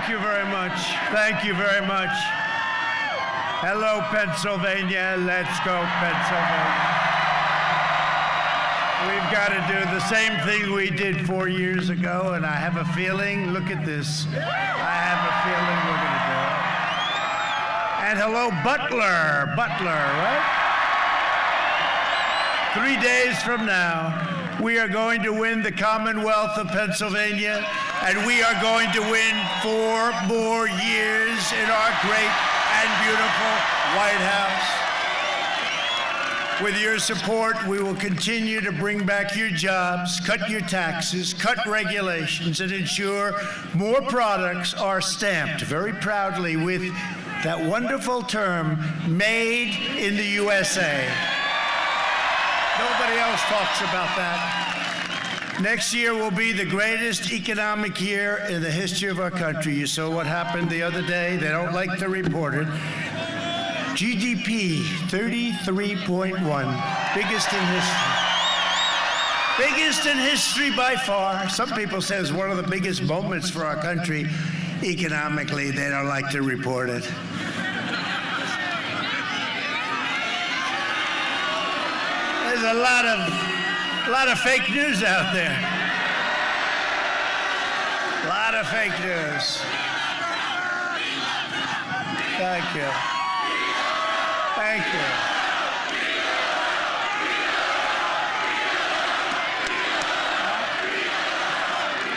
Thank you very much. Thank you very much. Hello, Pennsylvania. Let's go, Pennsylvania. We've got to do the same thing we did 4 years ago, and I have a feeling, look at this, I have a feeling we're going to do it. And hello, Butler. Butler, right? 3 days from now, we are going to win the Commonwealth of Pennsylvania, and we are going to win 4 more years in our great and beautiful White House. With your support, we will continue to bring back your jobs, cut your taxes, cut regulations, and ensure more products are stamped very proudly with that wonderful term, made in the USA. Nobody else talks about that. Next year will be the greatest economic year in the history of our country. You saw what happened the other day. They don't like to report it. GDP, 33.1, biggest in history. Biggest in history by far. Some people say it's one of the biggest moments for our country. Economically, they don't like to report it. There's a lot of fake news out there. A lot of fake news. Thank you. Thank you.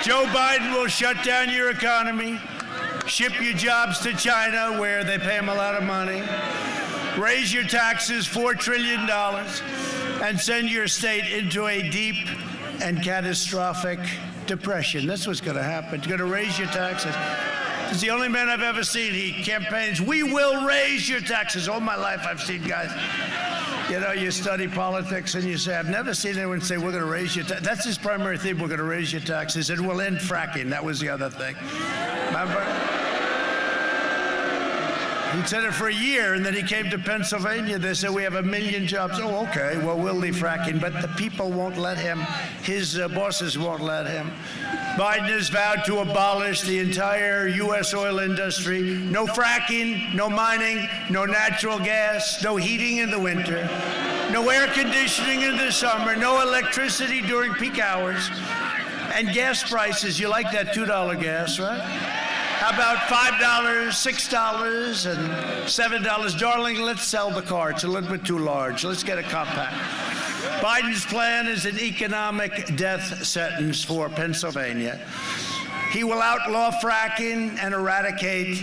Joe Biden will shut down your economy, ship your jobs to China where they pay him a lot of money, raise your taxes $4 trillion, and send your state into a deep and catastrophic depression. That's what's going to happen. It's going to raise your taxes. He's the only man I've ever seen. He campaigns, we will raise your taxes. All my life I've seen guys, you know, you study politics and you say, I've never seen anyone say, we're going to raise your taxes. That's his primary theme, we're going to raise your taxes, and we'll end fracking. That was the other thing. Remember? He said it for a year, and then he came to Pennsylvania. They said, we have 1 million jobs. Oh, okay, well, we'll leave fracking. But the people won't let him. His bosses won't let him. Biden has vowed to abolish the entire U.S. oil industry. No fracking, no mining, no natural gas, no heating in the winter, no air conditioning in the summer, no electricity during peak hours, and gas prices. You like that $2 gas, right? How about $5, $6, and $7? Darling, let's sell the car. It's a little bit too large. Let's get a compact. Biden's plan is an economic death sentence for Pennsylvania. He will outlaw fracking and eradicate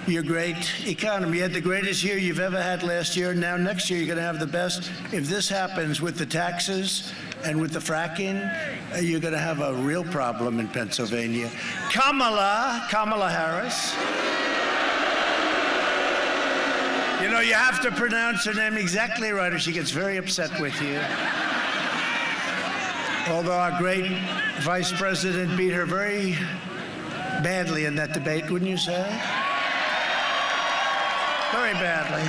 your great economy. You had the greatest year you've ever had last year. Now next year you're going to have the best. If this happens with the taxes and with the fracking, you're going to have a real problem in Pennsylvania. Kamala Harris. You know, you have to pronounce her name exactly right or she gets very upset with you. Although our great vice president beat her very badly in that debate, wouldn't you say? Very badly.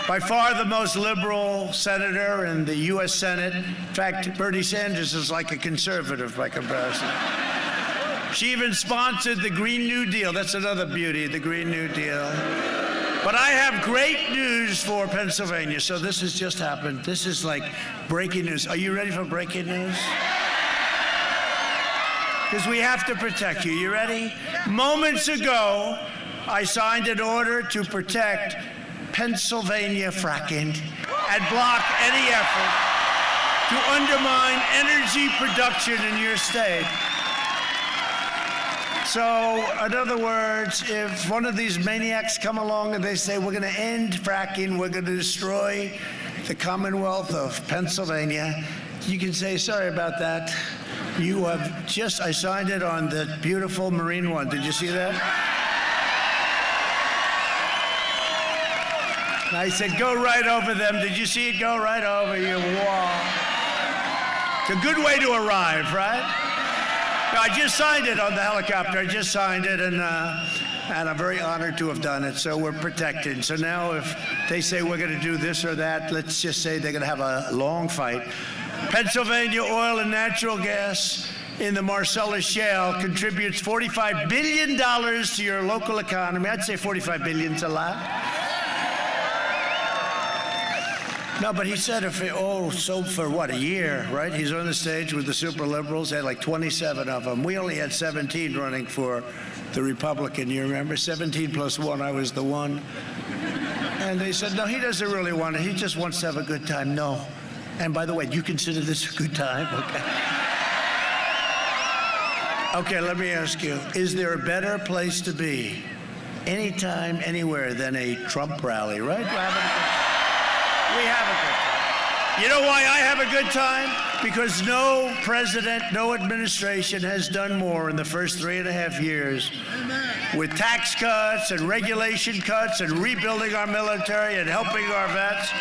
By far the most liberal senator in the U.S. Senate. In fact, Bernie Sanders is like a conservative by comparison. She even sponsored the Green New Deal. That's another beauty, the Green New Deal. But I have great news for Pennsylvania. So this has just happened. This is like breaking news. Are you ready for breaking news? Because we have to protect you. You ready? Moments ago, I signed an order to protect Pennsylvania fracking and block any effort to undermine energy production in your state. So, in other words, if one of these maniacs come along and they say, we're going to end fracking, we're going to destroy the Commonwealth of Pennsylvania, you can say, sorry about that. You have just, I signed it on the beautiful Marine One. Did you see that? And I said, go right over them. Did you see it go right over your wall? It's a good way to arrive, right? I just signed it on the helicopter. I just signed it, and I'm very honored to have done it. So we're protected. So now if they say we're going to do this or that, let's just say they're going to have a long fight. Pennsylvania oil and natural gas in the Marcellus Shale contributes $45 billion to your local economy. I'd say $45 billion's a lot. No, but he said so for what, a year, right? He's on the stage with the super liberals. They had like 27 of them. We only had 17 running for the Republican, you remember? 17 plus 1, I was the one. And they said, no, he doesn't really want it. He just wants to have a good time. No. And by the way, do you consider this a good time? Okay. Okay, let me ask you, is there a better place to be anytime, anywhere than a Trump rally, right? We have a good time. You know why I have a good time? Because no president, no administration has done more in the first 3.5 years with tax cuts and regulation cuts and rebuilding our military and helping our vets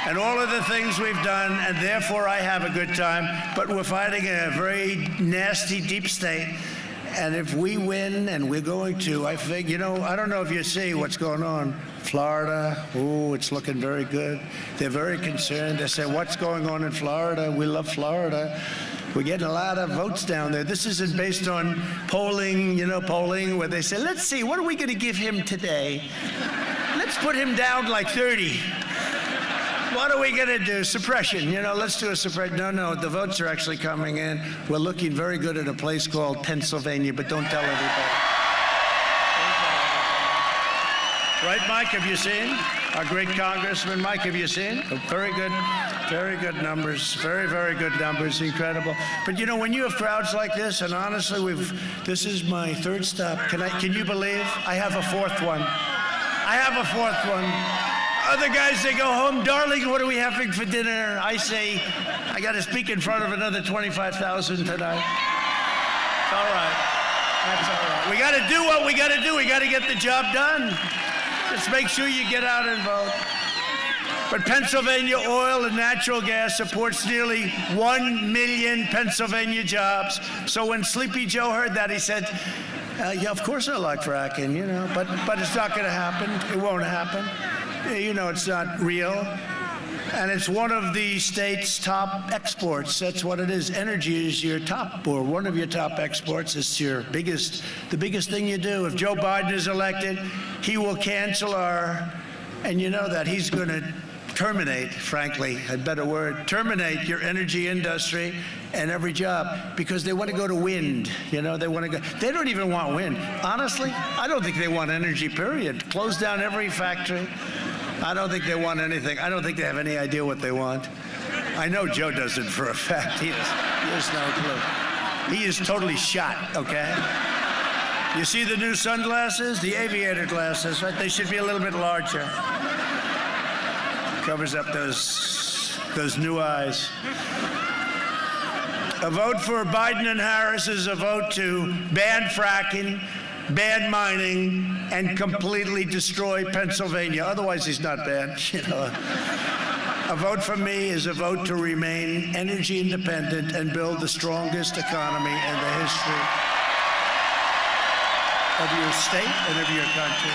and all of the things we've done, and therefore I have a good time. But we're fighting a very nasty deep state. And if we win, and we're going to, I think, I don't know if you see what's going on. Florida, it's looking very good. They're very concerned. They say, what's going on in Florida? We love Florida. We're getting a lot of votes down there. This isn't based on polling, where they say, let's see, what are we going to give him today? Let's put him down like 30. What are we going to do? Suppression. Let's do a suppression. No, the votes are actually coming in. We're looking very good at a place called Pennsylvania, but don't tell everybody. Right, Mike? Have you seen? Our great Congressman, Mike, have you seen? Very good numbers. Very, very good numbers. Incredible. But when you have crowds like this, and honestly, this is my third stop. Can you believe? I have a fourth one. Other guys, they go home, darling, what are we having for dinner? I say, I got to speak in front of another 25,000 tonight. It's all right. That's all right. We got to do what we got to do. We got to get the job done. Just make sure you get out and vote. But Pennsylvania oil and natural gas supports nearly 1 million Pennsylvania jobs. So when Sleepy Joe heard that, he said, yeah, of course I like fracking, but it's not going to happen. It won't happen. It's not real. And it's one of the state's top exports. That's what it is. Energy is your top, or one of your top exports. It's the biggest thing you do. If Joe Biden is elected, he will cancel and you know that he's going to terminate, frankly, a better word, terminate your energy industry and every job, because they want to go to wind. They want to go. They don't even want wind. Honestly, I don't think they want energy, period. Close down every factory. I don't think they want anything. I don't think they have any idea what they want. I know Joe doesn't for a fact. He has no clue. He is totally shot, okay? You see the new sunglasses? The aviator glasses, right? They should be a little bit larger. Covers up those new eyes. A vote for Biden and Harris is a vote to ban fracking, ban mining, and completely destroy Pennsylvania. Otherwise, he's not banned. A vote for me is a vote to remain energy independent and build the strongest economy in the history of your state and of your country.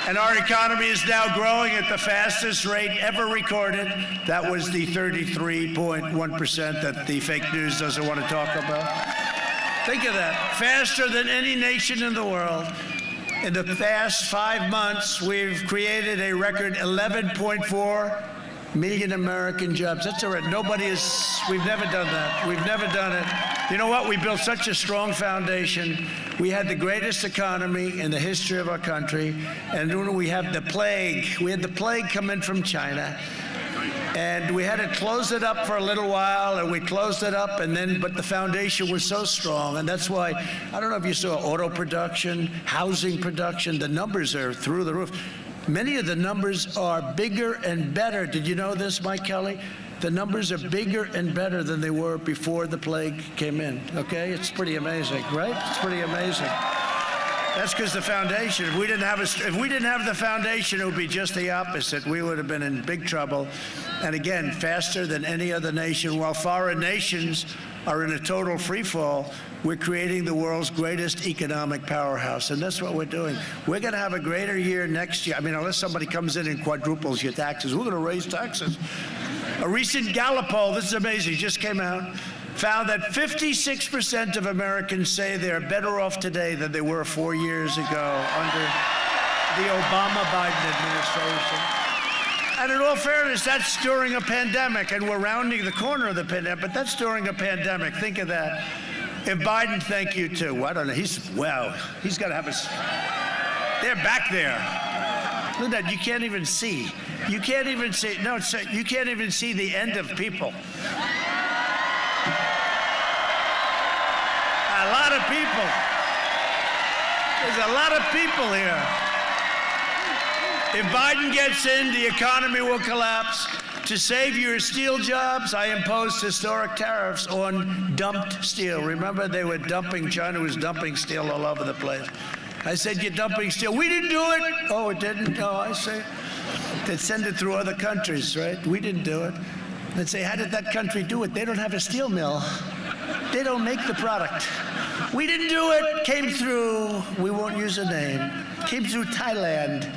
And our economy is now growing at the fastest rate ever recorded. That was the 33.1% that the fake news doesn't want to talk about. Think of that. Faster than any nation in the world. In the past 5 months, we've created a record 11.4 million American jobs. That's all right. We've never done that. We've never done it. You know what? We built such a strong foundation. We had the greatest economy in the history of our country. And when we had the plague come in from China. And we had to close it up for a little while, and we closed it up, but the foundation was so strong, and that's why, I don't know if you saw auto production, housing production, the numbers are through the roof. Many of the numbers are bigger and better. Did you know this, Mike Kelly? The numbers are bigger and better than they were before the plague came in, okay? It's pretty amazing, right? It's pretty amazing. That's because the foundation, if we didn't have the foundation, it would be just the opposite. We would have been in big trouble. And again, faster than any other nation. While foreign nations are in a total free fall, we're creating the world's greatest economic powerhouse. And that's what we're doing. We're going to have a greater year next year. I mean, unless somebody comes in and quadruples your taxes, we're going to raise taxes. A recent Gallup poll, this is amazing, just came out. found that 56% of Americans say they're better off today than they were 4 years ago under the Obama-Biden administration. And in all fairness, that's during a pandemic, and we're rounding the corner of the pandemic, but that's during a pandemic. Think of that. If Biden, thank you too. I don't know, he's got to have they're back there. Look at that, you can't even see. You can't even see, no, you can't even see the end of people. A lot of people. There's a lot of people here. If Biden gets in, the economy will collapse. To save your steel jobs, I imposed historic tariffs on dumped steel. Remember, they were dumping, China was dumping steel all over the place. I said, you're dumping steel. We didn't do it. Oh, it didn't? No, I say. They'd send it through other countries, right? We didn't do it. They'd say, how did that country do it? They don't have a steel mill. They don't make the product. We didn't do it. Came through, we won't use a name, came through Thailand.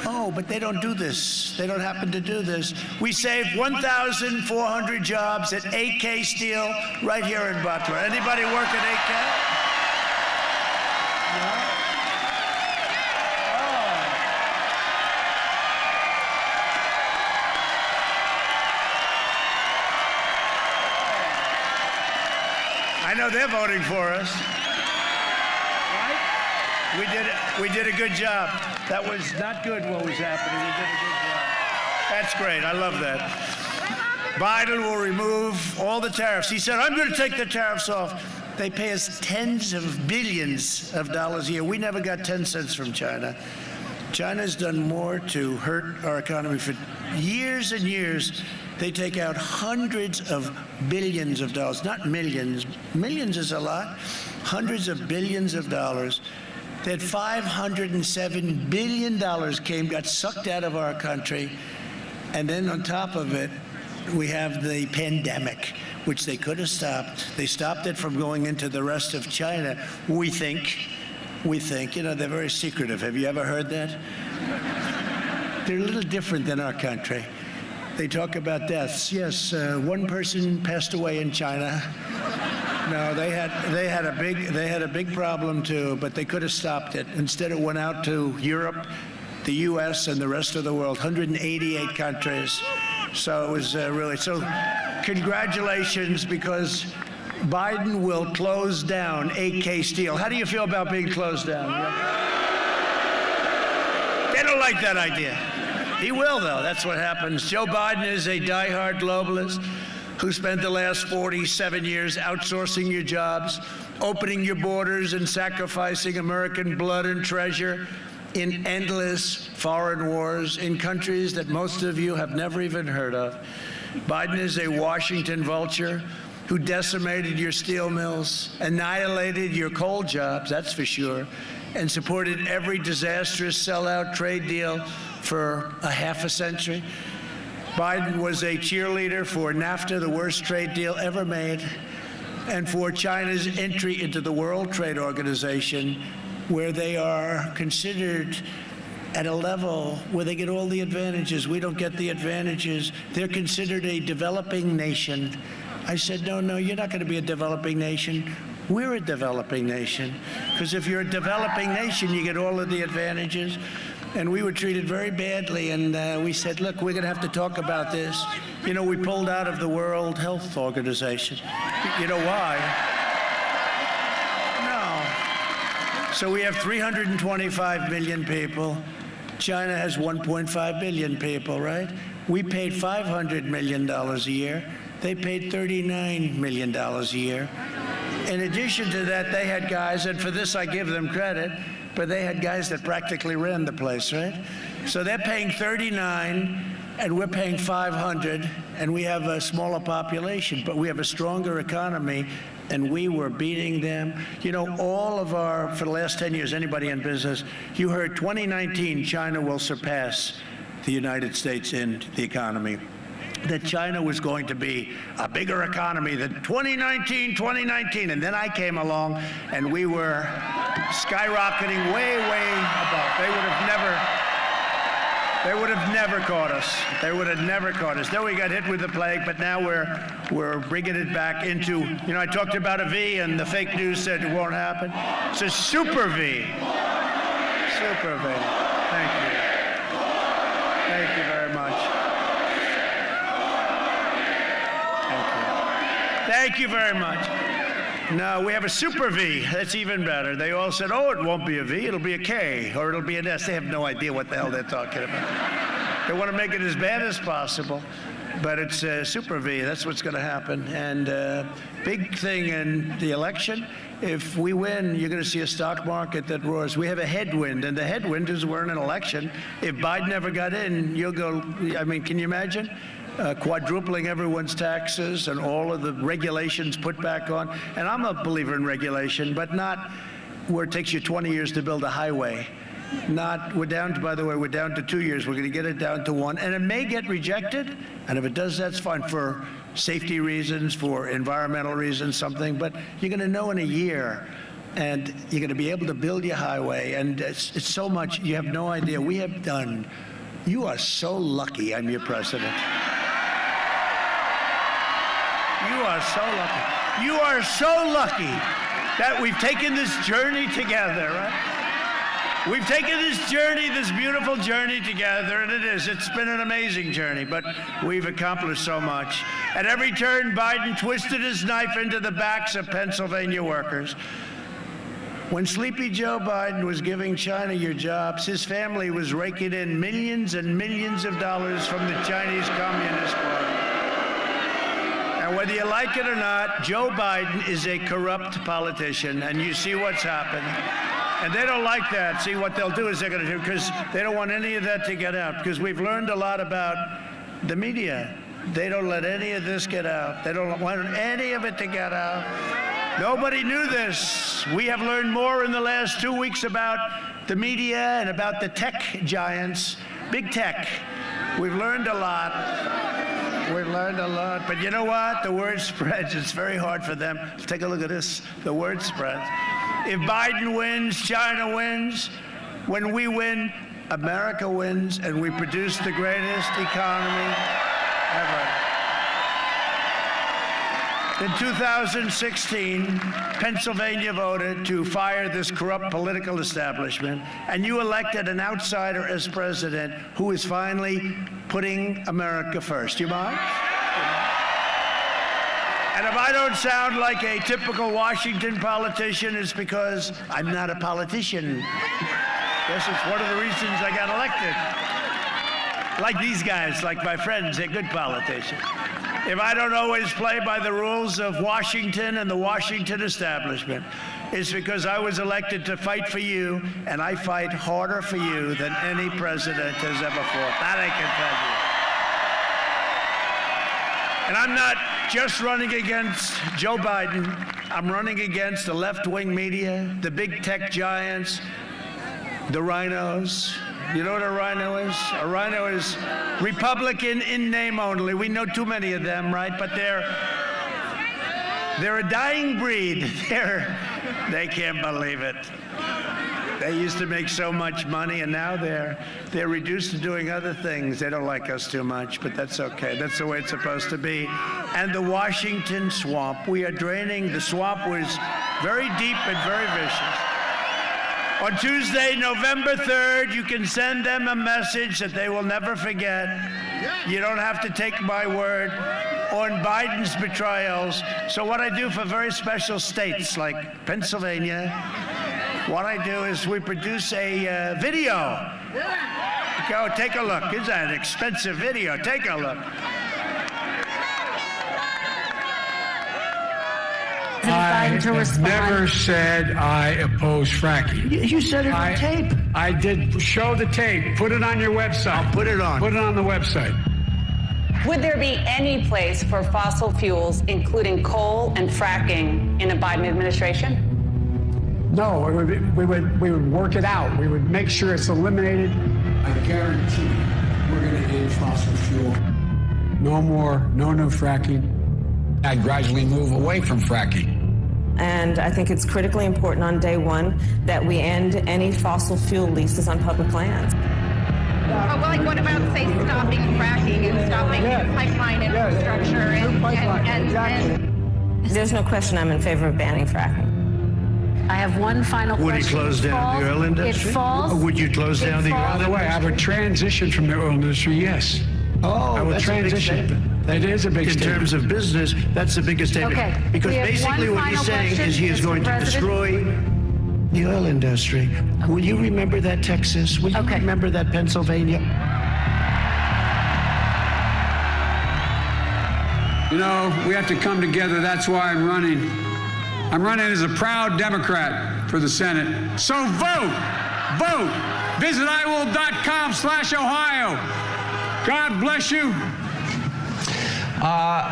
Oh, but they don't do this. They don't happen to do this. We saved 1,400 jobs at AK Steel right here in Butler. Anybody work at AK? No? Oh. I know they're voting for us. We did a good job. That was not good what was happening. We did a good job. That's great. I love that. Biden will remove all the tariffs. He said, I'm going to take the tariffs off. They pay us tens of billions of dollars a year. We never got 10 cents from China. China's done more to hurt our economy for years and years. They take out hundreds of billions of dollars, not millions. Millions is a lot. Hundreds of billions of dollars. That $507 billion got sucked out of our country. And then on top of it, we have the pandemic, which they could have stopped. They stopped it from going into the rest of China. We think, you know, they're very secretive. Have you ever heard that? They're a little different than our country. They talk about deaths. Yes, one person passed away in China. No, they had a big problem too, but they could have stopped it. Instead, it went out to Europe, the U.S., and the rest of the world, 188 countries. So it was really, so congratulations, because Biden will close down AK Steel. How do you feel about being closed down? They don't like that idea. He will, though. That's what happens. Joe Biden is a diehard globalist who spent the last 47 years outsourcing your jobs, opening your borders, and sacrificing American blood and treasure in endless foreign wars in countries that most of you have never even heard of. Biden is a Washington vulture who decimated your steel mills, annihilated your coal jobs, that's for sure, and supported every disastrous sellout trade deal for a half a century. Biden was a cheerleader for NAFTA, the worst trade deal ever made, and for China's entry into the World Trade Organization, where they are considered at a level where they get all the advantages. We don't get the advantages. They're considered a developing nation. I said, no, you're not going to be a developing nation. We're a developing nation. Because if you're a developing nation, you get all of the advantages. And we were treated very badly, and we said, look, we're going to have to talk about this. You know, we pulled out of the World Health Organization. You know why? No. So we have 325 million people. China has 1.5 billion people, right? We paid $500 million a year. They paid $39 million a year. In addition to that, they had guys, and for this I give them credit, but they had guys that practically ran the place, right? So they're paying 39, and we're paying 500, and we have a smaller population, but we have a stronger economy, and we were beating them. You know, for the last 10 years, anybody in business, you heard 2019, China will surpass the United States in the economy. That China was going to be a bigger economy than 2019, and then I came along, and we were skyrocketing way, way above. They would have They would have never caught us. They would have never caught us. Then we got hit with the plague, but now we're bringing it back into, I talked about a V, and the fake news said it won't happen. It's a super V. Super V. Thank you. Thank you very much. Thank you. Thank you very much. No, we have a super V. That's even better. They all said, oh, it won't be a V, it'll be a K, or it'll be an S. They have no idea what the hell they're talking about. They want to make it as bad as possible, but it's a super V. That's what's going to happen. And big thing in the election, if we win, you're going to see a stock market that roars. We have a headwind, and the headwind is we're in an election. If Biden never got in, you'll go, can you imagine? Quadrupling everyone's taxes and all of the regulations put back on. And I'm a believer in regulation, but not where it takes you 20 years to build a highway. We're down to 2 years. We're going to get it down to 1. And it may get rejected. And if it does, that's fine for safety reasons, for environmental reasons, something. But you're going to know in a year. And you're going to be able to build your highway. And it's so much. You have no idea. We have done. You are so lucky I'm your president. You are so lucky. You are so lucky that we've taken this journey together, right? We've taken this journey, this beautiful journey together, and it's been an amazing journey, but we've accomplished so much. At every turn, Biden twisted his knife into the backs of Pennsylvania workers. When Sleepy Joe Biden was giving China your jobs, his family was raking in millions and millions of dollars from the Chinese Communist Party. And whether you like it or not, Joe Biden is a corrupt politician, and you see what's happened. And they don't like that. See, what they'll do is they're going to do, because they don't want any of that to get out, because we've learned a lot about the media. They don't let any of this get out. They don't want any of it to get out. Nobody knew this. We have learned more in the last 2 weeks about the media and about the tech giants, big tech. We've learned a lot. We've learned a lot. But you know what? The word spreads. It's very hard for them. Take a look at this. The word spreads. If Biden wins, China wins. When we win, America wins, and we produce the greatest economy ever. In 2016, Pennsylvania voted to fire this corrupt political establishment, and you elected an outsider as president who is finally putting America first. You mind? And if I don't sound like a typical Washington politician, it's because I'm not a politician. Guess it's one of the reasons I got elected. Like these guys, like my friends, they're good politicians. If I don't always play by the rules of Washington and the Washington establishment, it's because I was elected to fight for you, and I fight harder for you than any president has ever fought. That I can tell you. And I'm not just running against Joe Biden. I'm running against the left-wing media, the big tech giants, the rhinos. You know what a rhino is? A rhino is Republican in name only. We know too many of them, right? But they're a dying breed. They can't believe it. They used to make so much money, and now they're reduced to doing other things. They don't like us too much, but that's okay. That's the way it's supposed to be. And the Washington swamp, we are draining. The swamp was very deep and very vicious. On Tuesday, November 3rd, you can send them a message that they will never forget. You don't have to take my word on Biden's betrayals. So what I do for very special states like Pennsylvania, what I do is we produce a video. Go take a look. It's an expensive video. Take a look. I never said I oppose fracking. You said it on tape. I did. Show the tape. Put it on your website. I'll put it on. Put it on the website. Would there be any place for fossil fuels, including coal and fracking, in a Biden administration? No, we would work it out. We would make sure it's eliminated. I guarantee we're going to end fossil fuel. No more, no new fracking. I'd gradually move away from fracking. And I think it's critically important on day one that we end any fossil fuel leases on public lands. well, like, what about, say, stopping fracking and stopping pipeline infrastructure and There's no question I'm in favor of banning fracking. I have one final question. Would he close down the oil industry? It falls. Would you close down the oil By the way, I would transition from the oil industry, yes. Oh, I would that's a big transition. statement. It is a big In statement. terms of business, that's the biggest statement. Okay. Because We have basically one what he's final saying question, is he is Mr. going to President. destroy the oil industry. Will you remember that, Texas? Will you Okay. remember that, Pennsylvania? You know, we have to come together. That's why I'm running. I'm running as a proud Democrat for the Senate. So vote! Vote! Visit iwill.com/Ohio. God bless you.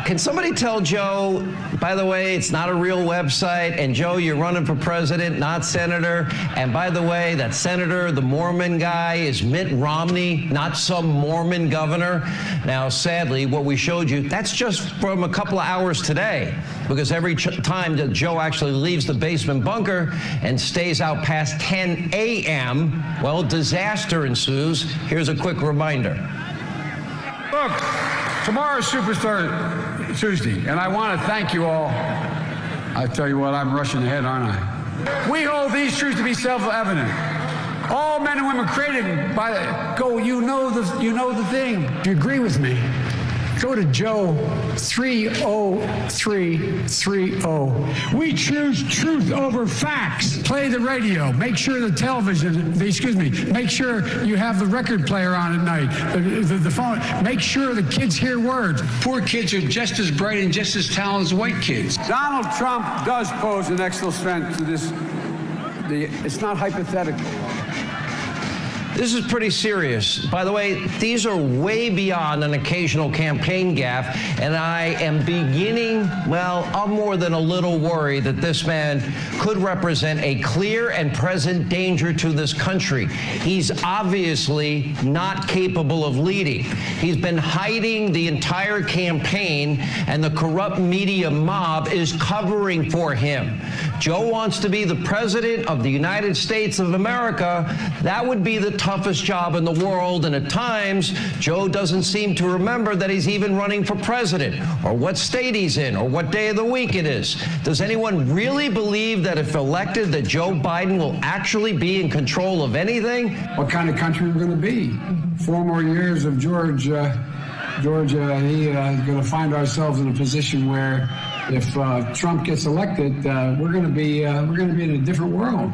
Can somebody tell Joe, by the way, it's not a real website, and Joe, you're running for president, not senator, and by the way, that senator, the Mormon guy, is Mitt Romney, not some Mormon governor. Now, sadly, what we showed you, that's just from a couple of hours today, because every time that Joe actually leaves the basement bunker and stays out past 10 a.m., well, disaster ensues. Here's a quick reminder. Look, tomorrow's Super Tuesday, and I want to thank you all. I tell you what, I'm rushing ahead, aren't I? We hold these truths to be self-evident. All men and women created by you know the thing. If you agree with me, go to Joe 30330. We choose truth over facts. Play the radio. Make sure the television, make sure you have the record player on at night, the phone. Make sure the kids hear words. Poor kids are just as bright and just as talented as white kids. Donald Trump does pose an excellent threat to this. It's not hypothetical. This is pretty serious. By the way, these are way beyond an occasional campaign gaffe, and I am beginning, well, I'm more than a little worried that this man could represent a clear and present danger to this country. He's obviously not capable of leading. He's been hiding the entire campaign, and the corrupt media mob is covering for him. Joe wants to be the president of the United States of America. That would be the toughest job in the world, and at times, Joe doesn't seem to remember that he's even running for president, or what state he's in, or what day of the week it is. Does anyone really believe that if elected, that Joe Biden will actually be in control of anything? What kind of country we're going to be? 4 more years of Georgia, going to find ourselves in a position where if Trump gets elected, we're going to be in a different world.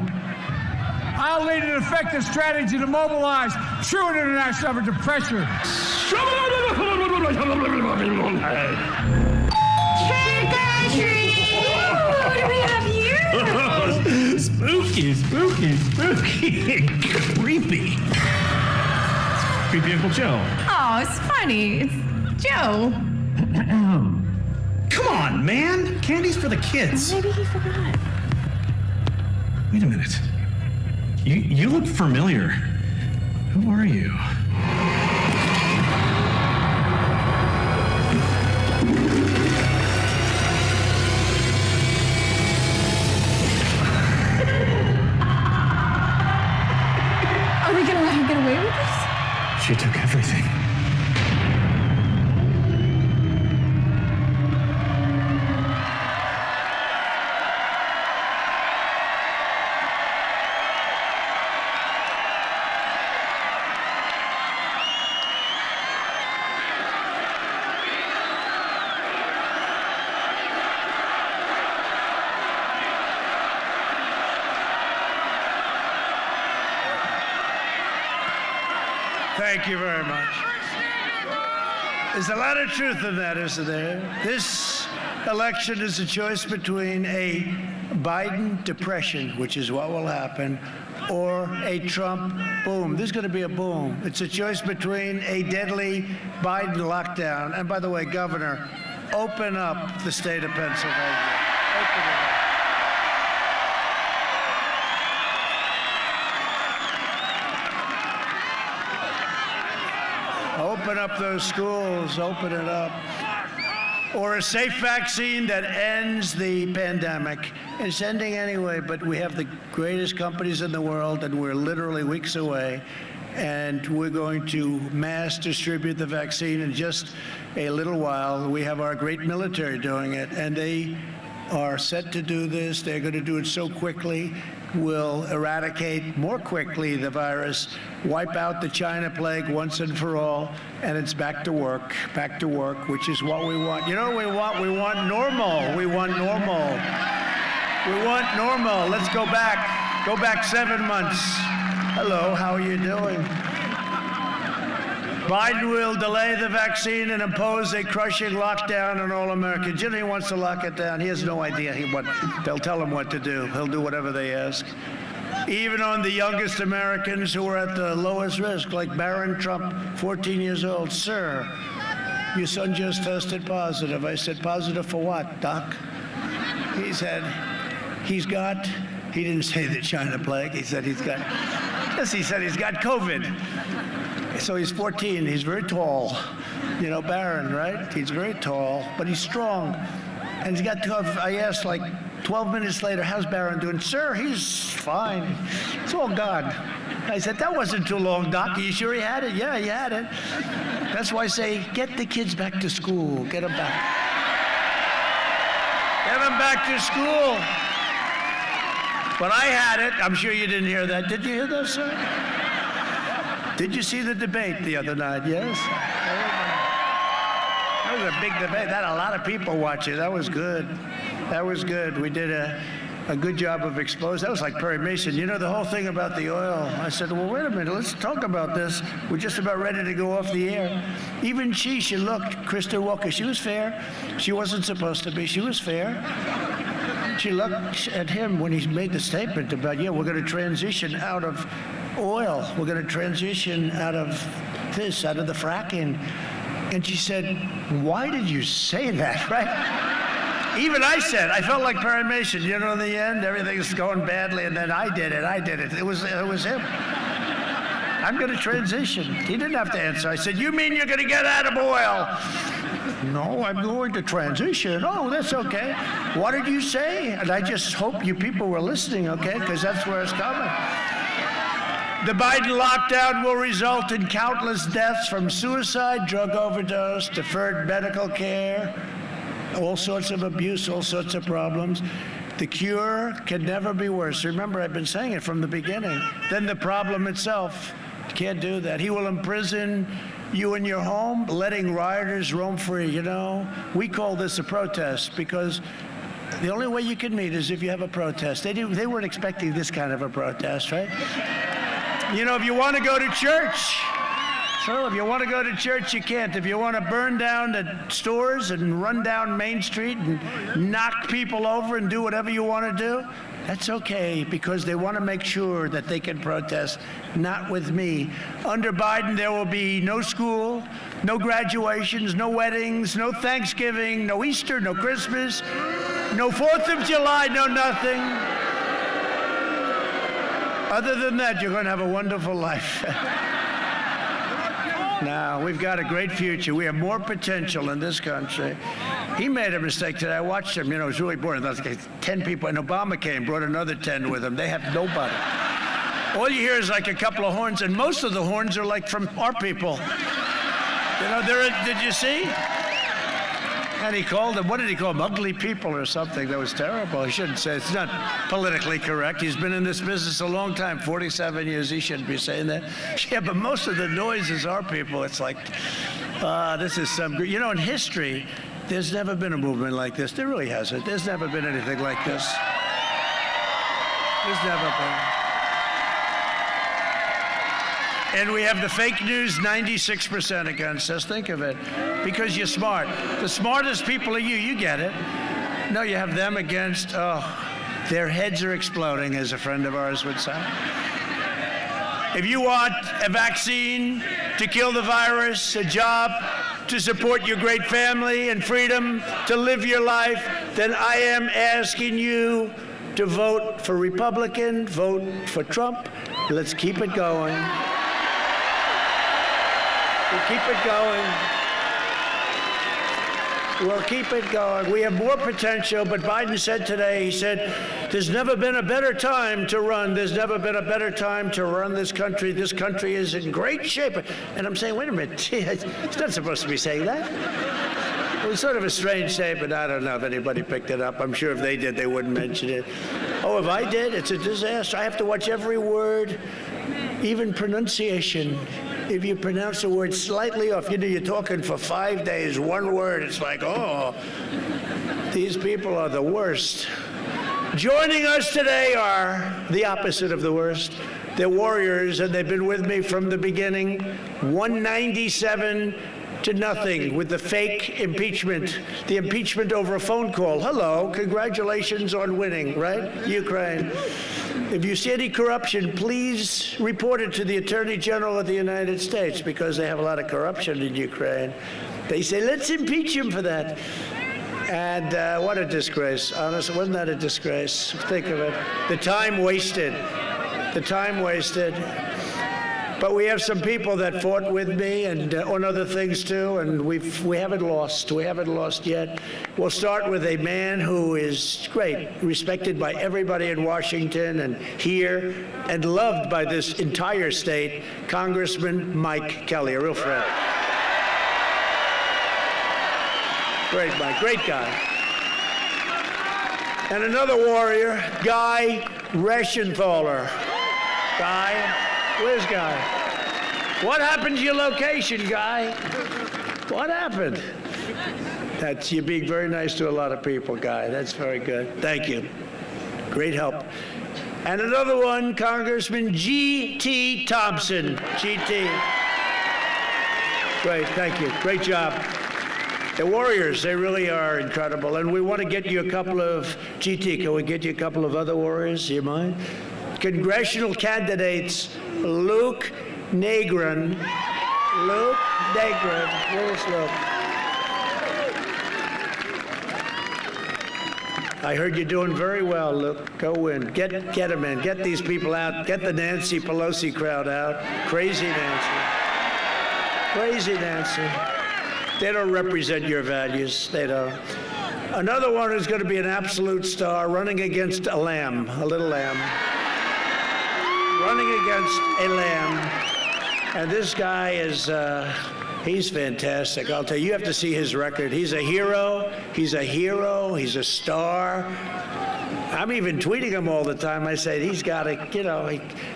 I'll lead an effective strategy to mobilize true international effort to pressure. what do we have here? Spooky. Creepy. Creepy Uncle Joe. Oh, it's funny. It's Joe. Come on, man. Candy's for the kids. Maybe he forgot. Wait a minute. You look familiar. Who are you? Are we gonna let him get away with this? She took everything. Thank you very much. There's a lot of truth in that, isn't there? This election is a choice between a Biden depression, which is what will happen, or a Trump boom. There's going to be a boom. It's a choice between a deadly Biden lockdown. And by the way, Governor, open up the state of Pennsylvania. Open it up. Open up those schools, open it up. Or a safe vaccine that ends the pandemic. It's ending anyway, but we have the greatest companies in the world, and we're literally weeks away. and we're going to mass distribute the vaccine in just a little while. We have our great military doing it, and they are set to do this. They're going to do it so quickly. We'll eradicate more quickly the virus, wipe out the China plague once and for all, and it's back to work, which is what we want. You know what we want? We want normal. We want normal. We want normal. Let's go back. Go back 7 months. Hello, how are you doing? Biden will delay the vaccine and impose a crushing lockdown on all Americans. You know, he wants to lock it down. He has no idea they'll tell him what to do. He'll do whatever they ask. Even on the youngest Americans who are at the lowest risk, like Barron Trump, 14 years old. Sir, your son just tested positive. I said, positive for what, Doc? He said, he didn't say the China plague. He said he's got COVID. So he's 14, he's very tall. You know, Barron, right? He's very tall, but he's strong. And he's got 12, I asked like 12 minutes later, how's Barron doing? Sir, he's fine. It's all gone. I said, that wasn't too long, Doc. Are you sure he had it? Yeah, he had it. That's why I say, get the kids back to school. Get them back. Get them back to school. But I had it. I'm sure you didn't hear that. Did you hear that, sir? Did you see the debate the other night? Yes? That was a big debate. That had a lot of people watching. That was good. That was good. We did a good job of exposing. That was like Perry Mason. You know, the whole thing about the oil. I said, well, wait a minute. Let's talk about this. We're just about ready to go off the air. Even she looked, Krista Walker, she was fair. She wasn't supposed to be. She was fair. She looked at him when he made the statement about, yeah, we're going to transition out of oil. We're going to transition out of this, out of the fracking. And she said, why did you say that, right? Even I said, I felt like Perry Mason. You know, in the end, everything's going badly, and then I did it. It was him. I'm going to transition. He didn't have to answer. I said, you mean you're going to get out of oil? No, I'm going to transition. Oh, that's okay. What did you say? And I just hope you people were listening, okay? Because that's where it's coming. The Biden lockdown will result in countless deaths from suicide, drug overdose, deferred medical care, all sorts of abuse, all sorts of problems. The cure can never be worse. Remember, I've been saying it from the beginning. Then the problem itself. Can't do that. He will imprison you in your home, letting rioters roam free. You know, we call this a protest because the only way you can meet is if you have a protest. They weren't expecting this kind of a protest, right? You know, if you want to go to church, so if you want to go to church, you can't. If you want to burn down the stores and run down Main Street and knock people over and do whatever you want to do, that's okay, because they want to make sure that they can protest, not with me. Under Biden, there will be no school, no graduations, no weddings, no Thanksgiving, no Easter, no Christmas, no 4th of July, no nothing. Other than that, you're going to have a wonderful life. Now, we've got a great future. We have more potential in this country. He made a mistake today. I watched him. You know, it was really boring. There was like 10 people, and Obama came, brought another 10 with him. They have nobody. All you hear is like a couple of horns, and most of the horns are like from our people. You know, did you see? And he called them, what did he call them? Ugly people or something. That was terrible. He shouldn't say, it's not politically correct. He's been in this business a long time, 47 years. He shouldn't be saying that. Yeah, but most of the noise is our people. It's like, this is some, you know, in history, there's never been a movement like this. There really hasn't. There's never been anything like this. There's never been. And we have the fake news 96% against us. Think of it. Because you're smart. The smartest people are you. You get it. No, you have them against, their heads are exploding, as a friend of ours would say. If you want a vaccine to kill the virus, a job to support your great family and freedom to live your life, then I am asking you to vote for Republican, vote for Trump. Let's keep it going. We'll keep it going. We'll keep it going. We have more potential, but Biden said today, he said, there's never been a better time to run. There's never been a better time to run this country. This country is in great shape. And I'm saying, wait a minute, he's not supposed to be saying that. It was sort of a strange statement. I don't know if anybody picked it up. I'm sure if they did, they wouldn't mention it. Oh, if I did, it's a disaster. I have to watch every word, even pronunciation. If you pronounce a word slightly off, you're talking for 5 days, one word, it's like, oh, these people are the worst. Joining us today are the opposite of the worst. They're warriors, and they've been with me from the beginning. 197 to nothing with the fake impeachment, the impeachment over a phone call. Hello, congratulations on winning, right? Ukraine. If you see any corruption, please report it to the Attorney General of the United States, because they have a lot of corruption in Ukraine. They say, let's impeach him for that. And what a disgrace. Honestly, wasn't that a disgrace? Think of it. The time wasted. The time wasted. But we have some people that fought with me and on other things too, and we haven't lost. We haven't lost yet. We'll start with a man who is great, respected by everybody in Washington and here, and loved by this entire state, Congressman Mike Kelly, a real friend. Great Mike, great guy. And another warrior, Guy Reschenthaler. Guy. Where's Guy? What happened to your location, Guy? What happened? You're being very nice to a lot of people, Guy. That's very good. Thank you. Great help. And another one, Congressman G.T. Thompson. G.T. Great, thank you. Great job. They're warriors. They really are incredible. And we want to get you a couple of, G.T., can we get you a couple of other warriors? Do you mind? Congressional candidates, Luke Negron. Luke Negron. Where's Luke? I heard you're doing very well, Luke. Go win. Get him in. Get these people out. Get the Nancy Pelosi crowd out. Crazy Nancy. Crazy Nancy. They don't represent your values. They don't. Another one who's going to be an absolute star, running against a lamb, a little lamb. Running against a lamb. And this guy is, he's fantastic. I'll tell you, you have to see his record. He's a hero. He's a hero. He's a star. I'm even tweeting him all the time. I say, he's got to,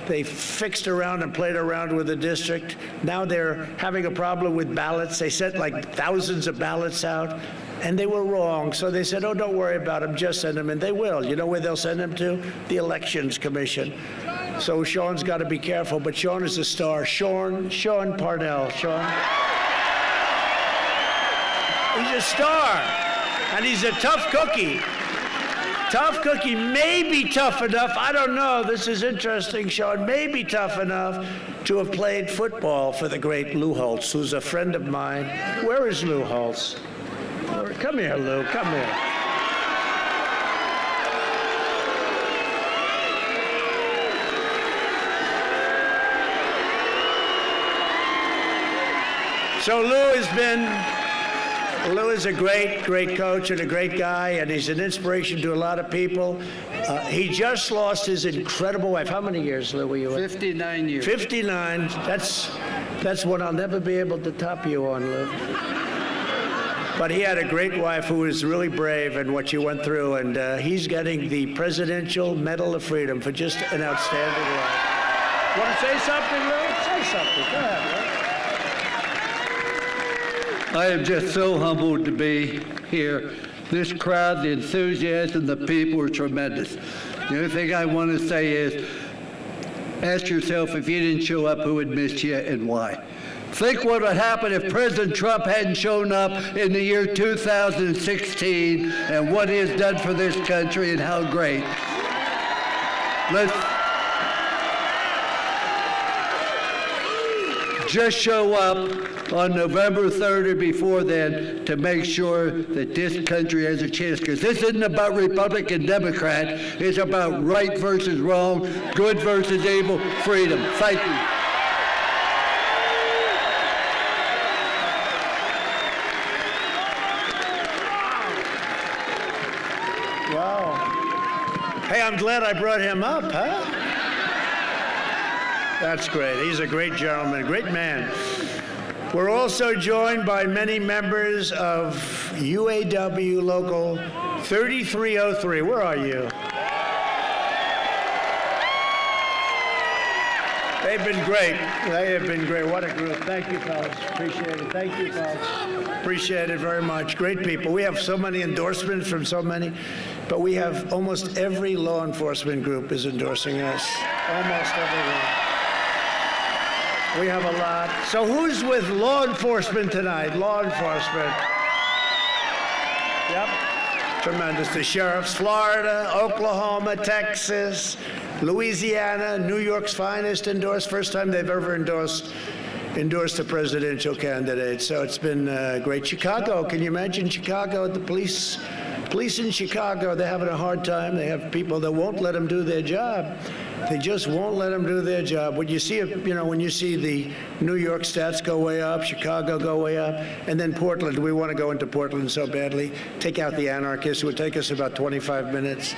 they fixed around and played around with the district. Now they're having a problem with ballots. They sent like thousands of ballots out, and they were wrong. So they said, oh, don't worry about them. Just send them in. They will. You know where they'll send them to? The Elections Commission. So Sean's got to be careful, but Sean is a star. Sean Parnell. Sean. He's a star, and he's a tough cookie. Tough cookie, maybe tough enough, I don't know, this is interesting, Sean, maybe tough enough to have played football for the great Lou Holtz, who's a friend of mine. Where is Lou Holtz? Come here, Lou, come here. So Lou is a great, great coach and a great guy, and he's an inspiration to a lot of people. He just lost his incredible wife. How many years, Lou, were you in? 59 years. 59. That's one I'll never be able to top you on, Lou. But he had a great wife who was really brave in what she went through, and he's getting the Presidential Medal of Freedom for just an outstanding life. Want to say something, Lou? Say something. Go ahead, Lou. I am just so humbled to be here. This crowd, the enthusiasm, the people are tremendous. The only thing I want to say is, ask yourself if you didn't show up, who would miss you and why. Think what would happen if President Trump hadn't shown up in the year 2016 and what he has done for this country and how great. Let's just show up on November 3rd or before then to make sure that this country has a chance. Because this isn't about Republican, Democrat. It's about right versus wrong, good versus evil, freedom. Thank you. Hey, I'm glad I brought him up, huh? That's great. He's a great gentleman, great man. We're also joined by many members of UAW Local 3303. Where are you? They've been great. They have been great. What a group. Thank you, fellas. Appreciate it. Thank you, folks. Appreciate it very much. Great people. We have so many endorsements from so many, but we have almost every law enforcement group is endorsing us. Almost everyone. We have a lot. So who's with law enforcement tonight? Law enforcement. Yep. Tremendous. The sheriffs, Florida, Oklahoma, Texas, Louisiana, New York's finest endorsed. First time they've ever endorsed a presidential candidate. So it's been great. Chicago, can you imagine Chicago? The police in Chicago, they're having a hard time. They have people that won't let them do their job. They just won't let them do their job. When you see, when you see the New York stats go way up, Chicago go way up, and then Portland, we want to go into Portland so badly. Take out the anarchists. It would take us about 25 minutes.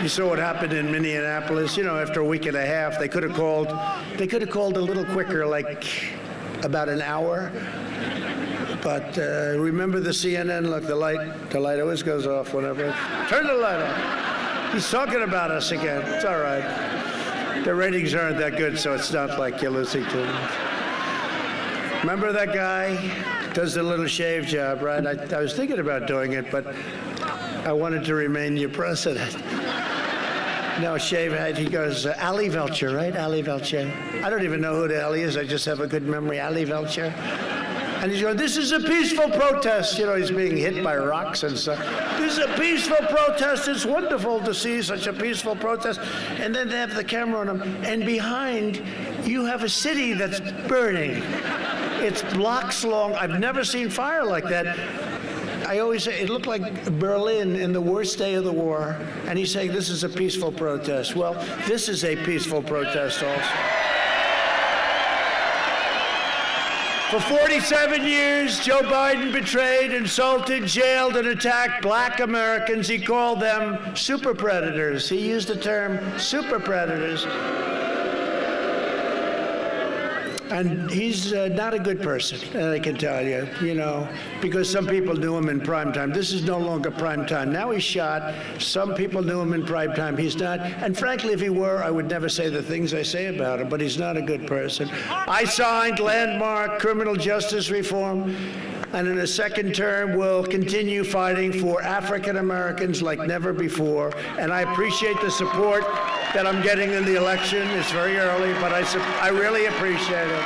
You saw what happened in Minneapolis. After a week and a half, they could have called a little quicker, like about an hour. But remember the CNN? Look, the light always goes off whenever. Turn the light off. He's talking about us again. It's all right. The ratings aren't that good, so it's not like you're listening to them. Remember that guy? Does the little shave job, right? I was thinking about doing it, but I wanted to remain your president. No, shave head. He goes, Ali Velcher, right? Ali Velcher. I don't even know who the hell he is. I just have a good memory. Ali Velcher. And he's going, this is a peaceful protest. He's being hit by rocks and stuff. This is a peaceful protest. It's wonderful to see such a peaceful protest. And then they have the camera on him. And behind, you have a city that's burning. It's blocks long. I've never seen fire like that. I always say, it looked like Berlin in the worst day of the war. And he's saying, this is a peaceful protest. Well, this is a peaceful protest also. For 47 years, Joe Biden betrayed, insulted, jailed, and attacked black Americans. He called them super predators. He used the term super predators. And he's not a good person, I can tell you, because some people knew him in prime time. This is no longer prime time. Now he's shot. Some people knew him in prime time. He's not. And frankly, if he were, I would never say the things I say about him, but he's not a good person. I signed landmark criminal justice reform, and in a second term, will continue fighting for African Americans like never before. And I appreciate the support that I'm getting in the election. It's very early, but I really appreciate it.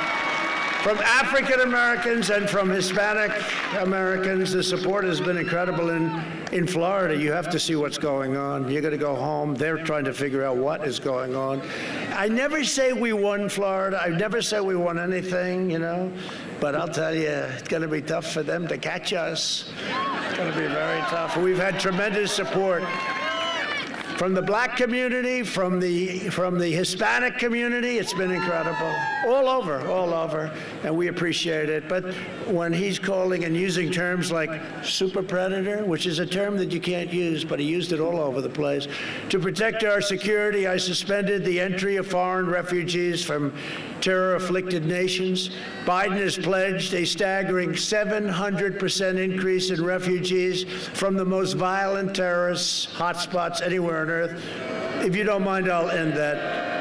From African Americans and from Hispanic Americans, the support has been incredible. In Florida, you have to see what's going on. You're going to go home. They're trying to figure out what is going on. I never say we won Florida. I never say we won anything, But I'll tell you, it's going to be tough for them to catch us. It's going to be very tough. We've had tremendous support from the black community, from the Hispanic community. It's been incredible. All over. And we appreciate it. But when he's calling and using terms like super predator, which is a term that you can't use, but he used it all over the place. To protect our security, I suspended the entry of foreign refugees from terror-afflicted nations. Biden has pledged a staggering 700% increase in refugees from the most violent terrorist hotspots anywhere on earth. If you don't mind, I'll end that.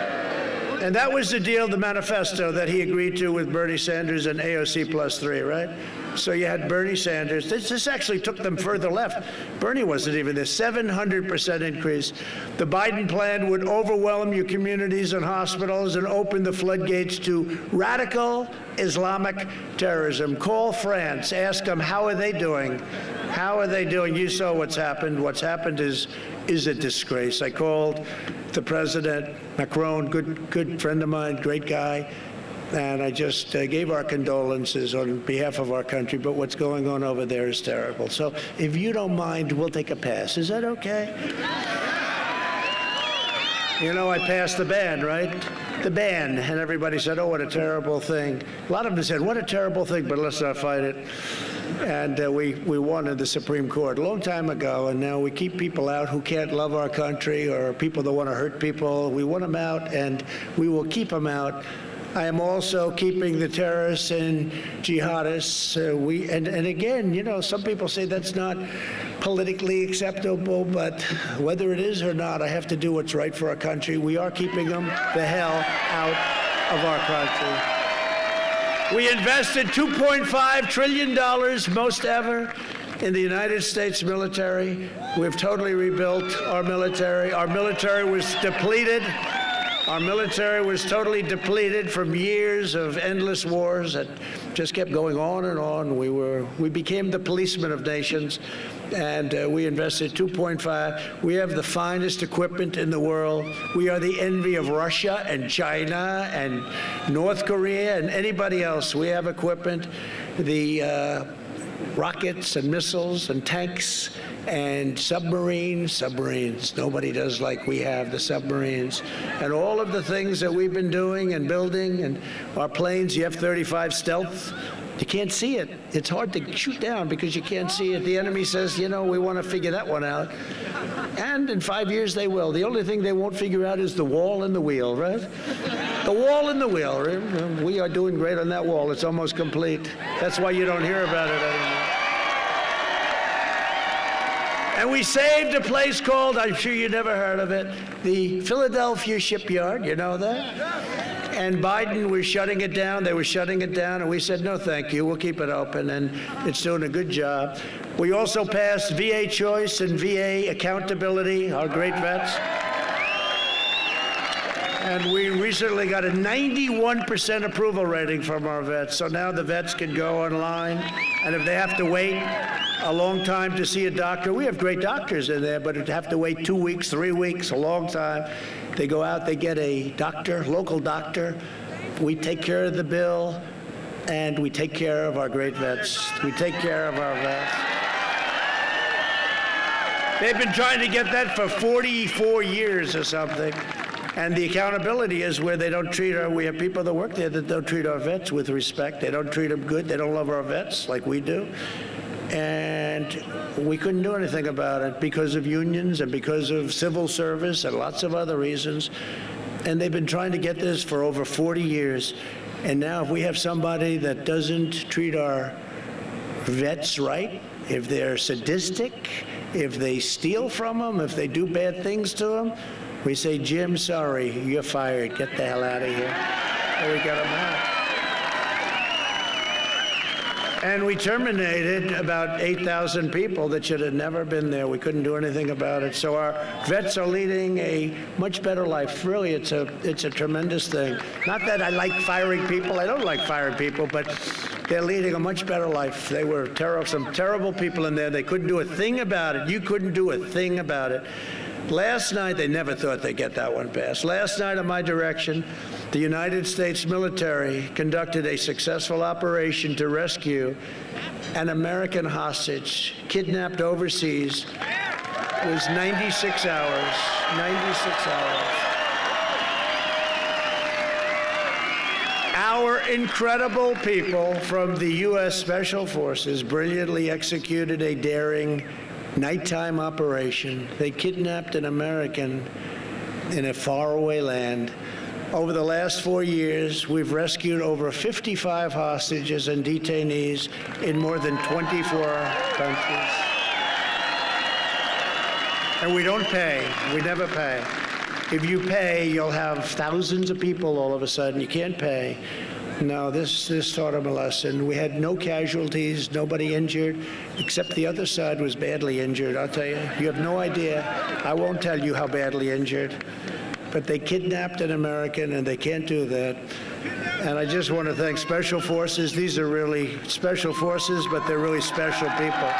And that was the deal, the manifesto that he agreed to with Bernie Sanders and AOC +3, right? So you had Bernie Sanders. This actually took them further left. Bernie wasn't even there. 700% increase. The Biden plan would overwhelm your communities and hospitals and open the floodgates to radical Islamic terrorism. Call France. Ask them, how are they doing? How are they doing? You saw what's happened. What's happened is a disgrace. I called the president, Macron, good friend of mine, great guy. And I just gave our condolences on behalf of our country, but what's going on over there is terrible. So if you don't mind, we'll take a pass. Is that okay? I passed the ban, right? The ban. And everybody said, oh, what a terrible thing. A lot of them said, what a terrible thing, but let's not fight it. And we won in the Supreme Court a long time ago, and now we keep people out who can't love our country or people that want to hurt people. We want them out, and we will keep them out. I am also keeping the terrorists and jihadists. And again, you know, some people say that's not politically acceptable, but whether it is or not, I have to do what's right for our country. We are keeping them the hell out of our country. We invested $2.5 trillion, most ever, in the United States military. We've totally rebuilt our military. Our military was depleted. Our military was totally depleted from years of endless wars that just kept going on and on. We became the policemen of nations, and we invested $2.5. We have the finest equipment in the world. We are the envy of Russia and China and North Korea and anybody else. We have equipment, the rockets and missiles and tanks and submarines. Nobody does like we have the submarines. And all of the things that we've been doing and building, and our planes, the F-35 stealth, you can't see it. It's hard to shoot down because you can't see it. The enemy says, you know, we want to figure that one out. And in 5 years they will. The only thing they won't figure out is the wall and the wheel, right? The wall and the wheel. We are doing great on that wall. It's almost complete. That's why you don't hear about it anymore. And we saved a place called, I'm sure you never heard of it, the Philadelphia Shipyard. You know that? And Biden was shutting it down. They were shutting it down. And we said, no, thank you. We'll keep it open. And it's doing a good job. We also passed VA choice and VA accountability, our great vets. And we recently got a 91% approval rating from our vets. So now the vets can go online. And if they have to wait a long time to see a doctor, we have great doctors in there, but it'd have to wait 2 weeks, 3 weeks, a long time. They go out, they get a doctor, local doctor. We take care of the bill, and we take care of our great vets. We take care of our vets. They've been trying to get that for 44 years or something. And the accountability is where they don't treat our, we have people that work there that don't treat our vets with respect. They don't treat them good. They don't love our vets like we do. And we couldn't do anything about it because of unions and because of civil service and lots of other reasons. And they've been trying to get this for over 40 years. And now if we have somebody that doesn't treat our vets right, if they're sadistic, if they steal from them, if they do bad things to them, we say, Jim, sorry, you're fired. Get the hell out of here. And we got them out. And we terminated about 8,000 people that should have never been there. We couldn't do anything about it. So our vets are leading a much better life. Really, it's a tremendous thing. Not that I like firing people. I don't like firing people, but they're leading a much better life. They were some terrible people in there. They couldn't do a thing about it. You couldn't do a thing about it. Last night, they never thought they'd get that one passed. Last night, on my direction, the United States military conducted a successful operation to rescue an American hostage kidnapped overseas. It was 96 hours. 96 hours. Our incredible people from the U.S. Special Forces brilliantly executed a daring nighttime operation. They kidnapped an American in a faraway land. Over the last 4 years, we've rescued over 55 hostages and detainees in more than 24 countries. And we don't pay. We never pay. If you pay, you'll have thousands of people all of a sudden. You can't pay. No, this taught them a lesson. We had no casualties, nobody injured, except the other side was badly injured. I'll tell you, you have no idea. I won't tell you how badly injured. But they kidnapped an American, and they can't do that. And I just want to thank Special Forces. These are really Special Forces, but they're really special people.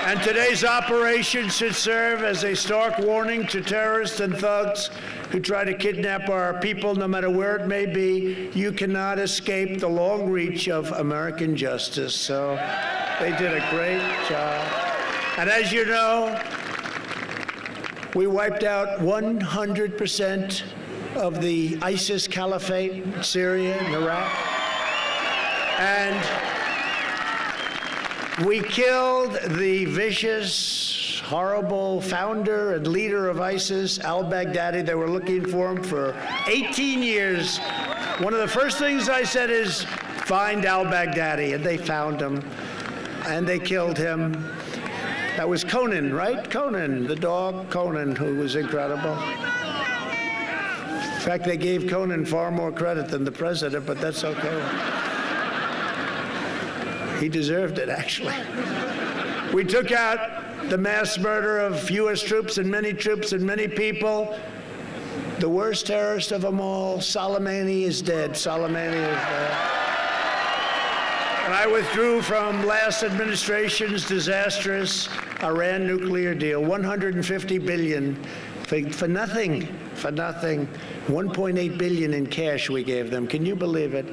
And today's operation should serve as a stark warning to terrorists and thugs who try to kidnap our people, no matter where it may be. You cannot escape the long reach of American justice. So they did a great job. And as you know, we wiped out 100% of the ISIS caliphate in Syria and Iraq. And we killed the vicious, horrible founder and leader of ISIS, al-Baghdadi. They were looking for him for 18 years. One of the first things I said is, find al-Baghdadi, and they found him, and they killed him. That was Conan, right? Conan, the dog Conan, who was incredible. In fact, they gave Conan far more credit than the president, but that's okay. He deserved it, actually. We took out the mass murder of U.S. troops and many people. The worst terrorist of them all, Soleimani, is dead. Soleimani is dead. And I withdrew from last administration's disastrous Iran nuclear deal, $150 billion for nothing, 1.8 billion in cash we gave them. Can you believe it?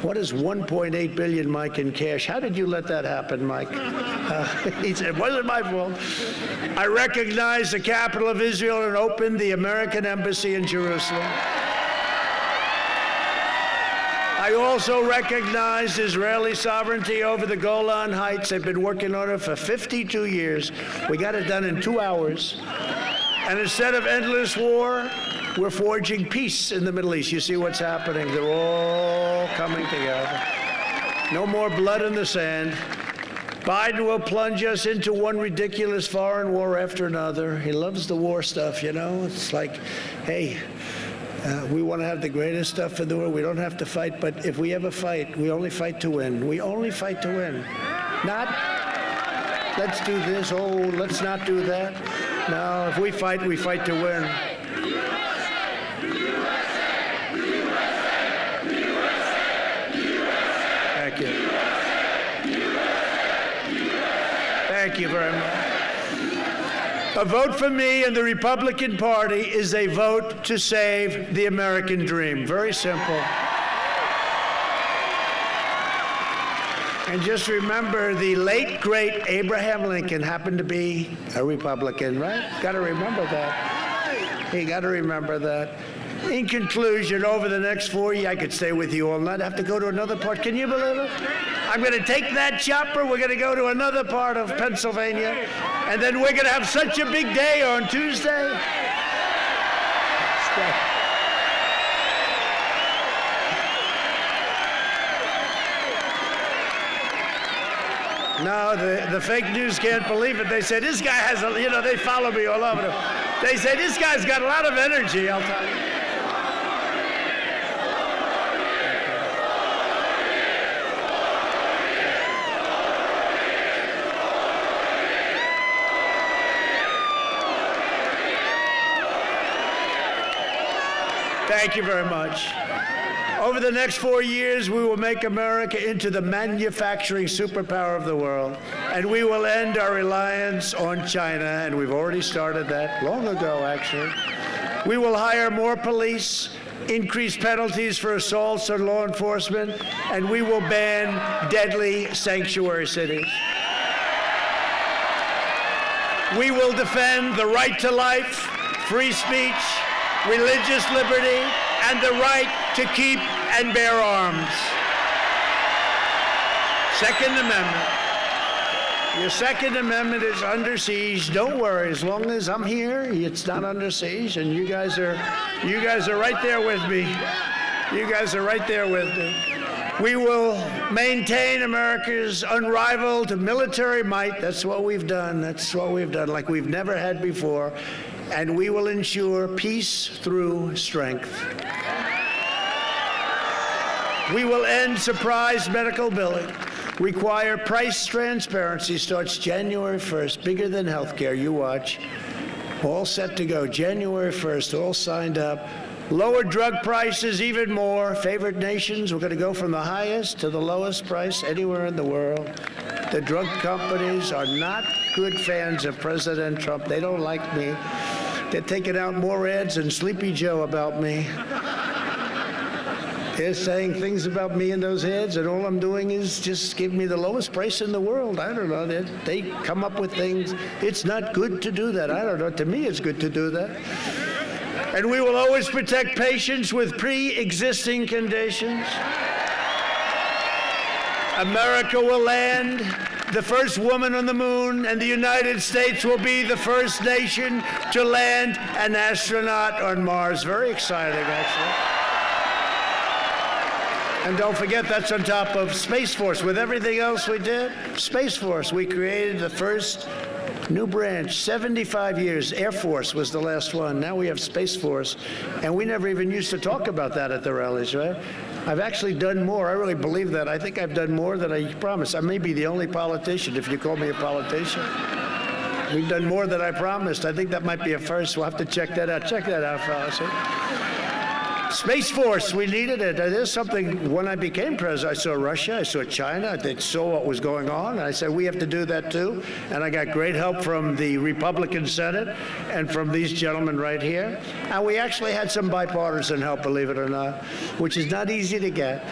What is 1.8 billion, Mike, in cash? How did you let that happen, Mike? He said, it wasn't my fault. I recognized the capital of Israel and opened the American embassy in Jerusalem. I also recognized Israeli sovereignty over the Golan Heights. They've been working on it for 52 years. We got it done in 2 hours. And instead of endless war, we're forging peace in the Middle East. You see what's happening. They're all coming together. No more blood in the sand. Biden will plunge us into one ridiculous foreign war after another. He loves the war stuff, you know. It's like, hey, we want to have the greatest stuff in the world. We don't have to fight, but if we ever fight, we only fight to win. We only fight to win. Not, let's do this, oh, let's not do that. No, if we fight to win. Thank you. Thank you very much. A vote for me and the Republican Party is a vote to save the American dream. Very simple. And just remember, the late, great Abraham Lincoln happened to be a Republican, right? Got to remember that. You got to remember that. In conclusion, over the next 4 years, I could stay with you all night. I have to go to another part. Can you believe it? I'm going to take that chopper. We're going to go to another part of Pennsylvania. And then we're going to have such a big day on Tuesday. No, the fake news can't believe it. They say, this guy has a, you know, they follow me all over. They say, this guy's got a lot of energy, I'll tell you. Thank you very much. Over the next 4 years, we will make America into the manufacturing superpower of the world, and we will end our reliance on China, and we've already started that long ago, actually. We will hire more police, increase penalties for assaults on law enforcement, and we will ban deadly sanctuary cities. We will defend the right to life, free speech, religious liberty, and the right to keep and bear arms. Second Amendment. Your Second Amendment is under siege. Don't worry, as long as I'm here, it's not under siege, and you guys are right there with me. You guys are right there with me. We will maintain America's unrivaled military might. That's what we've done. That's what we've done, like we've never had before. And we will ensure peace through strength. We will end surprise medical billing. Require price transparency. Starts January 1st, bigger than healthcare. You watch. All set to go. January 1st, all signed up. Lower drug prices even more. Favored nations, we're going to go from the highest to the lowest price anywhere in the world. The drug companies are not good fans of President Trump. They don't like me. They're taking out more ads than Sleepy Joe about me. They're saying things about me in those ads, and all I'm doing is just give me the lowest price in the world. I don't know. They come up with things. It's not good to do that. I don't know. To me, it's good to do that. And we will always protect patients with pre-existing conditions. America will land the first woman on the moon, and the United States will be the first nation to land an astronaut on Mars. Very exciting, actually. And don't forget, that's on top of Space Force. With everything else we did, Space Force, we created the first new branch, 75 years. Air Force was the last one. Now we have Space Force. And we never even used to talk about that at the rallies, right? I've actually done more. I really believe that. I think I've done more than I promised. I may be the only politician, if you call me a politician. We've done more than I promised. I think that might be a first. We'll have to check that out. Check that out, fellas. Space Force, we needed it. There's something, when I became president, I saw Russia, I saw China, they saw what was going on, and I said, we have to do that too. And I got great help from the Republican Senate and from these gentlemen right here. And we actually had some bipartisan help, believe it or not, which is not easy to get.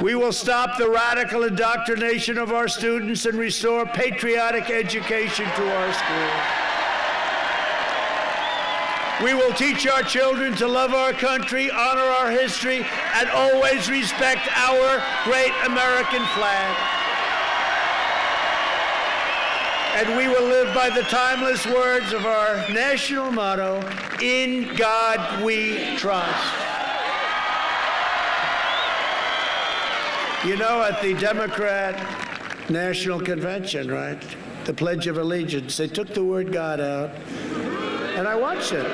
We will stop the radical indoctrination of our students and restore patriotic education to our schools. We will teach our children to love our country, honor our history, and always respect our great American flag. And we will live by the timeless words of our national motto, "In God we trust." You know, at the Democrat National Convention, right, the Pledge of Allegiance, they took the word God out, and I watched it.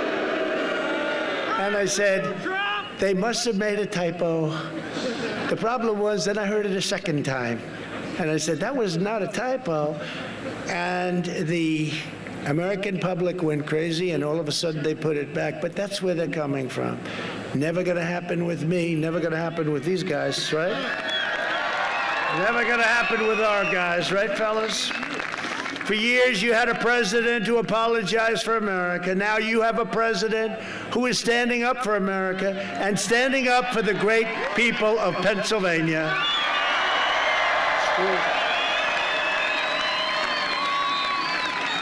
And I said, they must have made a typo. The problem was, then I heard it a second time. And I said, that was not a typo. And the American public went crazy, and all of a sudden they put it back. But that's where they're coming from. Never going to happen with me, never going to happen with these guys, right? Never going to happen with our guys, right, fellas? For years, you had a president who apologized for America. Now you have a president who is standing up for America and standing up for the great people of Pennsylvania.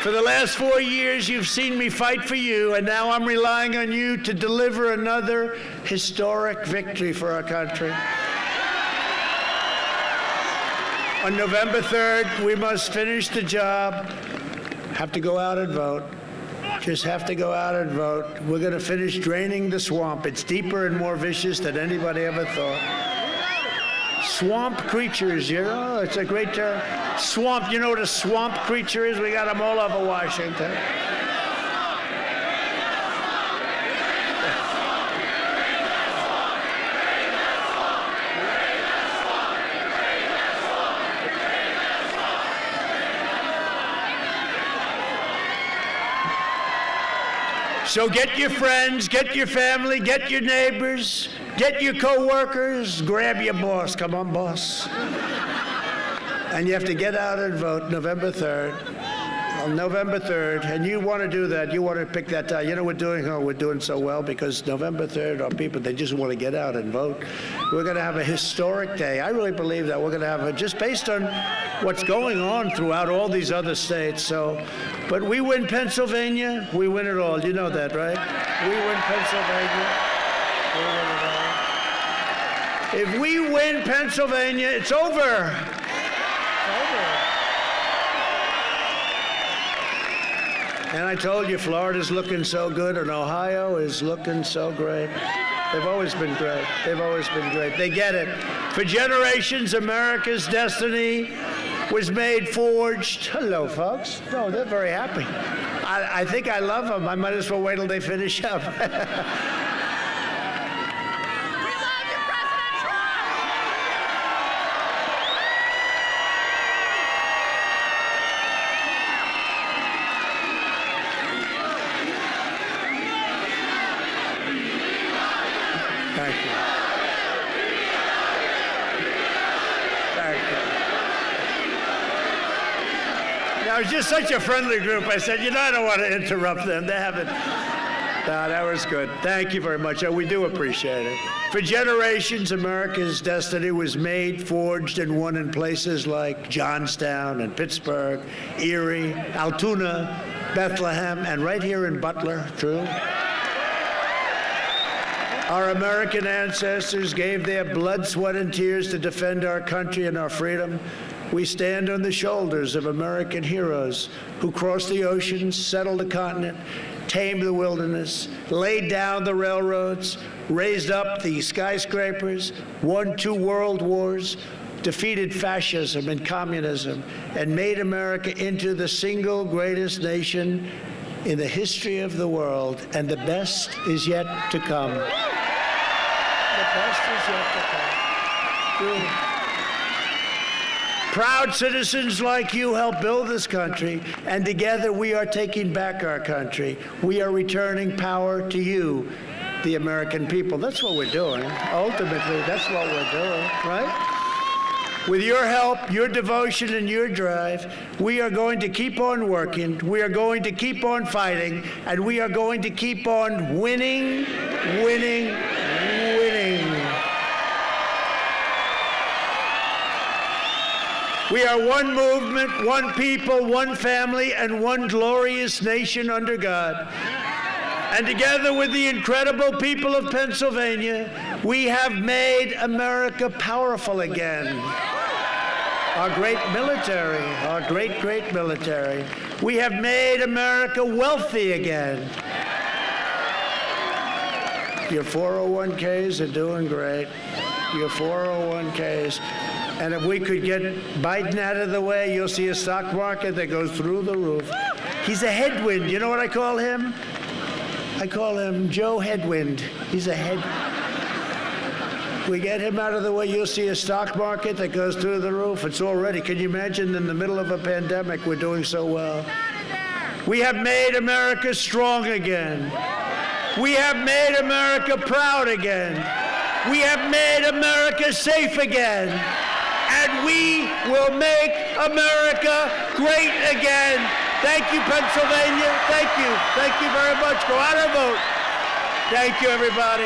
For the last 4 years, you've seen me fight for you, and now I'm relying on you to deliver another historic victory for our country. On November 3rd, we must finish the job. Have to go out and vote. Just have to go out and vote. We're going to finish draining the swamp. It's deeper and more vicious than anybody ever thought. Swamp creatures, you know, it's a great term. Swamp, you know what a swamp creature is? We got them all over Washington. So get your friends, get your family, get your neighbors, get your co-workers, grab your boss. Come on, boss. And you have to get out and vote November 3rd. On November 3rd, and you want to do that, you want to pick that time. You know, we're doing so well because November 3rd, our people, they just want to get out and vote. We're going to have a historic day. I really believe that we're going to have just based on what's going on throughout all these other states. So, but we win Pennsylvania, we win it all. You know that, right? We win Pennsylvania, we win it all. If we win Pennsylvania, it's over. And I told you, Florida's looking so good, and Ohio is looking so great. They've always been great. They've always been great. They get it. For generations, America's destiny was made, forged. Hello, folks. No, they're very happy. I think I love them. I might as well wait till they finish up. It was just such a friendly group. I said, you know, I don't want to interrupt them. They haven't. No, that was good. Thank you very much. We do appreciate it. For generations, America's destiny was made, forged, and won in places like Johnstown and Pittsburgh, Erie, Altoona, Bethlehem, and right here in Butler, true? Our American ancestors gave their blood, sweat, and tears to defend our country and our freedom. We stand on the shoulders of American heroes who crossed the oceans, settled the continent, tamed the wilderness, laid down the railroads, raised up the skyscrapers, won 2 world wars, defeated fascism and communism, and made America into the single greatest nation in the history of the world. And the best is yet to come. The best is yet to come. Really. Proud citizens like you help build this country, and together we are taking back our country. We are returning power to you, the American people. That's what we're doing. Ultimately, that's what we're doing, right? With your help, your devotion, and your drive, we are going to keep on working, we are going to keep on fighting, and we are going to keep on winning, winning, winning. We are one movement, one people, one family, and one glorious nation under God. And together with the incredible people of Pennsylvania, we have made America powerful again. Our great military, our great, great military. We have made America wealthy again. Your 401ks are doing great. Your 401ks. And if we could get Biden out of the way, you'll see a stock market that goes through the roof. He's a headwind. You know what I call him? I call him Joe Headwind. He's a head. We get him out of the way, you'll see a stock market that goes through the roof. It's already, can you imagine, in the middle of a pandemic, we're doing so well. We have made America strong again. We have made America proud again. We have made America safe again. And we will make America great again. Thank you, Pennsylvania. Thank you. Thank you very much. Go out and vote. Thank you, everybody.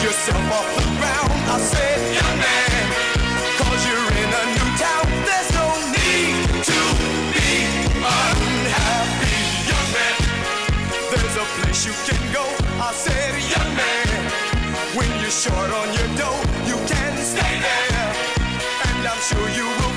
Yourself off the ground, I said, young man, 'cause you're in a new town. There's no need to be unhappy, young man. There's a place you can go, I said, young man. When you're short on your dough, you can stay there, and I'm sure you will